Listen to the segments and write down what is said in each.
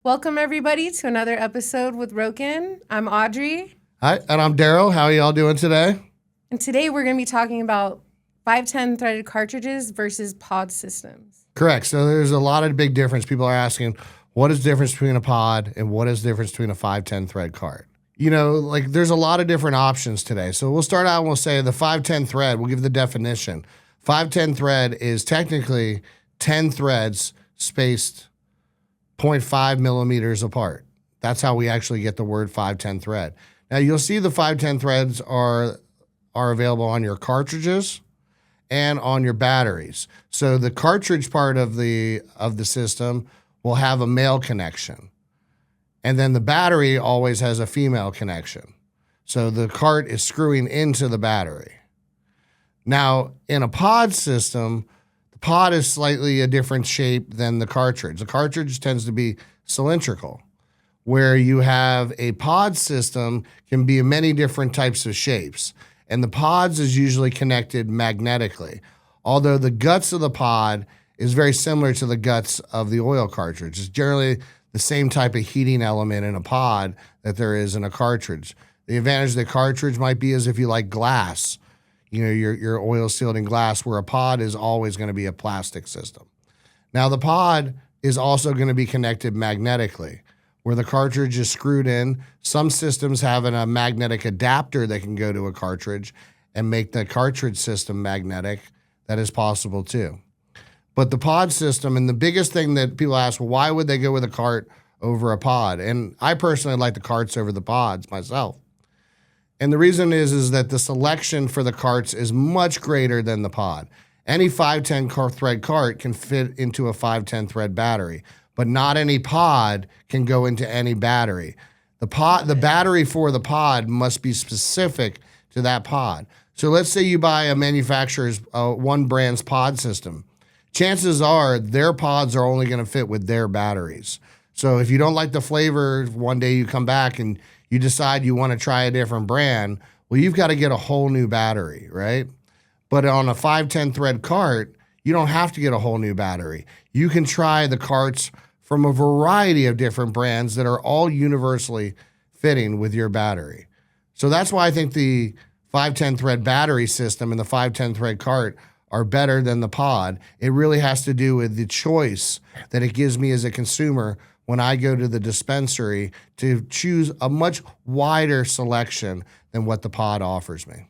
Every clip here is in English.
Welcome, everybody, to another episode with Roken. I'm Audrey. Hi, and I'm Daryl. How are y'all doing today? And today we're going to be talking about 510 threaded cartridges versus pod systems. Correct. So there's a lot of big difference. People are asking, what is the difference between a pod and what is the difference between a 510 thread cart? You know, like there's a lot of different options today. So we'll start out and we'll say the 510 thread, we'll give the definition. 510 thread is technically 10 threads spaced 0.5 millimeters apart. That's how we actually get the word 510 thread. Now you'll see the 510 threads are available on your cartridges and on your batteries. So the cartridge part of the system will have a male connection. And then the battery always has a female connection. So the cart is screwing into the battery. Now, in a pod system, the pod is slightly a different shape than the cartridge. The cartridge tends to be cylindrical, where you have a pod system can be in many different types of shapes. And the pods is usually connected magnetically, although the guts of the pod is very similar to the guts of the oil cartridge. It's generally the same type of heating element in a pod that there is in a cartridge. The advantage of the cartridge might be is if you like glass, you know, your oil sealed in glass, where a pod is always going to be a plastic system. Now the pod is also going to be connected magnetically, where the cartridge is screwed in. Some systems have a magnetic adapter that can go to a cartridge and make the cartridge system magnetic. That is possible too. But the pod system, and the biggest thing that people ask, well, why would they go with a cart over a pod? And I personally like the carts over the pods myself. And the reason is that the selection for the carts is much greater than the pod. Any 510 thread cart can fit into a 510 thread battery, but not any pod can go into any battery. The battery for the pod must be specific to that pod. So let's say you buy a manufacturer's one brand's pod system. Chances are their pods are only going to fit with their batteries. So if you don't like the flavor, one day you come back and you decide you want to try a different brand, well, you've got to get a whole new battery, right? But on a 510 thread cart, you don't have to get a whole new battery. You can try the carts from a variety of different brands that are all universally fitting with your battery. So that's why I think the 510 thread battery system and the 510 thread cart are better than the pod. It really has to do with the choice that it gives me as a consumer when I go to the dispensary to choose a much wider selection than what the pod offers me.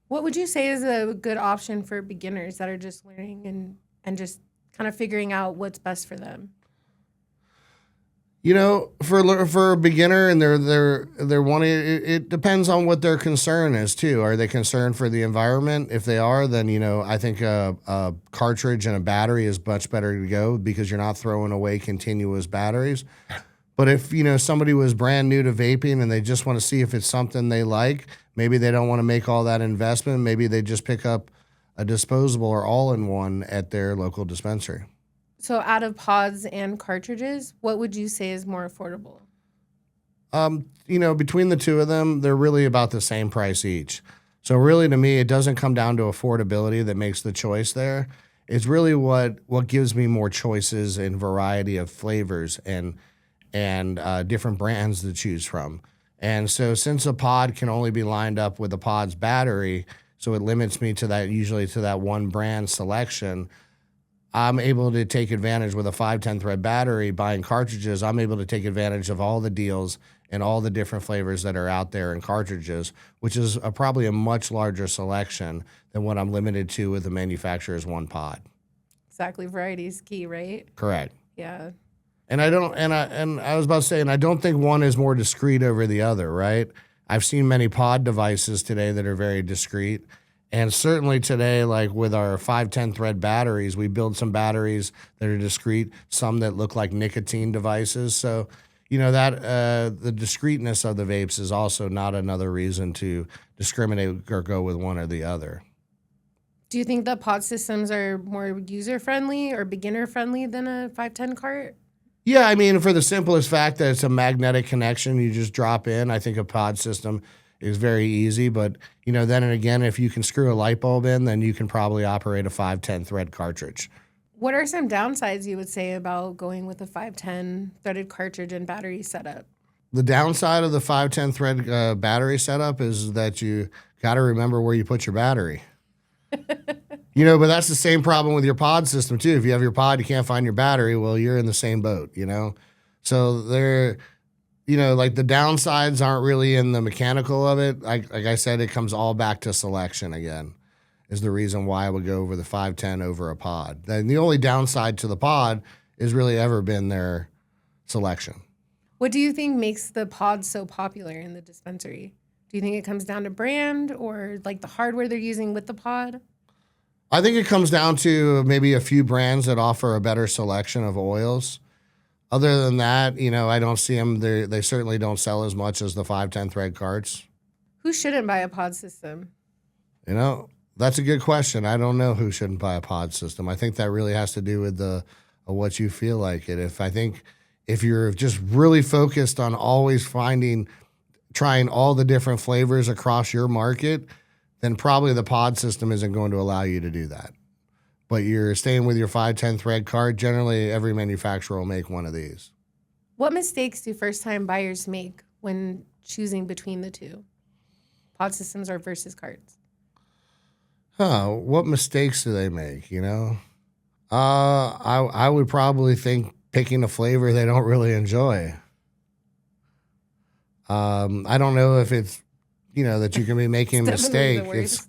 What would you say is a good option for beginners that are just learning and just kind of figuring out what's best for them? You know, for a beginner and they're wanting, it depends on what their concern is too. Are they concerned for the environment? If they are, then I think a cartridge and a battery is much better to go because you're not throwing away continuous batteries. But if somebody was brand new to vaping and they just want to see if it's something they like, maybe they don't want to make all that investment. Maybe they just pick up a disposable or all-in-one at their local dispensary. So out of pods and cartridges, what would you say is more affordable? Between the two of them, they're really about the same price each. So really, to me, it doesn't come down to affordability that makes the choice there. It's really what gives me more choices and variety of flavors and different brands to choose from. And so since a pod can only be lined up with a pod's battery, so it limits me to that, usually to that one brand selection, I'm able to take advantage with a 510 thread battery, buying cartridges. I'm able to take advantage of all the deals and all the different flavors that are out there in cartridges, which is probably a much larger selection than what I'm limited to with the manufacturer's one pod. Exactly. Variety is key, right? Correct. Yeah. And I was about to say, and I don't think one is more discreet over the other, right? I've seen many pod devices today that are very discreet. And certainly today, like with our 510 thread batteries, we build some batteries that are discreet, some that look like nicotine devices. So, the discreteness of the vapes is also not another reason to discriminate or go with one or the other. Do you think the pod systems are more user-friendly or beginner-friendly than a 510 cart? Yeah, I mean, for the simplest fact that it's a magnetic connection, you just drop in. I think a pod system is very easy, but then and again, if you can screw a light bulb in, then you can probably operate a 510 thread cartridge. What are some downsides you would say about going with a 510 threaded cartridge and battery setup? The downside of the 510 thread battery setup is that you got to remember where you put your battery. But that's the same problem with your pod system too. If you have your pod, you can't find your battery, well, you're in the same boat, So they're, like the downsides aren't really in the mechanical of it. Like I said, it comes all back to selection again, is the reason why I would go over the 510 over a pod. And the only downside to the pod is really ever been their selection. What do you think makes the pod so popular in the dispensary? Do you think it comes down to brand or like the hardware they're using with the pod? I think it comes down to maybe a few brands that offer a better selection of oils. Other than that, I don't see them. They certainly don't sell as much as the 510 thread carts. Who shouldn't buy a pod system? That's a good question. I don't know who shouldn't buy a pod system. I think that really has to do with what you feel like it. If you're just really focused on always trying all the different flavors across your market, then probably the pod system isn't going to allow you to do that. But you're staying with your 510 thread cart, generally every manufacturer will make one of these. What mistakes do first-time buyers make when choosing between the two, pod systems or versus carts? What mistakes do they make, I would probably think picking a flavor they don't really enjoy. I don't know if it's, that you can be making a mistake. It's,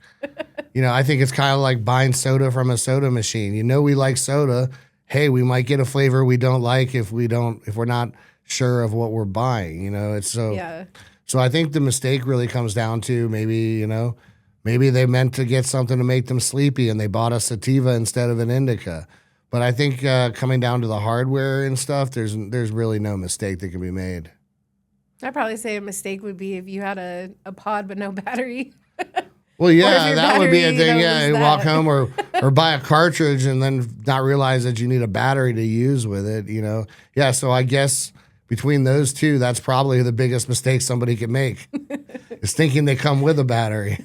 I think it's kind of like buying soda from a soda machine. We like soda. Hey, we might get a flavor we don't like if we're not sure of what we're buying. It's so. Yeah. So I think the mistake really comes down to maybe they meant to get something to make them sleepy and they bought a sativa instead of an indica. But I think coming down to the hardware and stuff, there's really no mistake that can be made. I'd probably say a mistake would be if you had a pod but no battery. Well, yeah, that would be a thing. Yeah, you walk home or buy a cartridge and then not realize that you need a battery to use with it, Yeah, so I guess between those two, that's probably the biggest mistake somebody could make is thinking they come with a battery.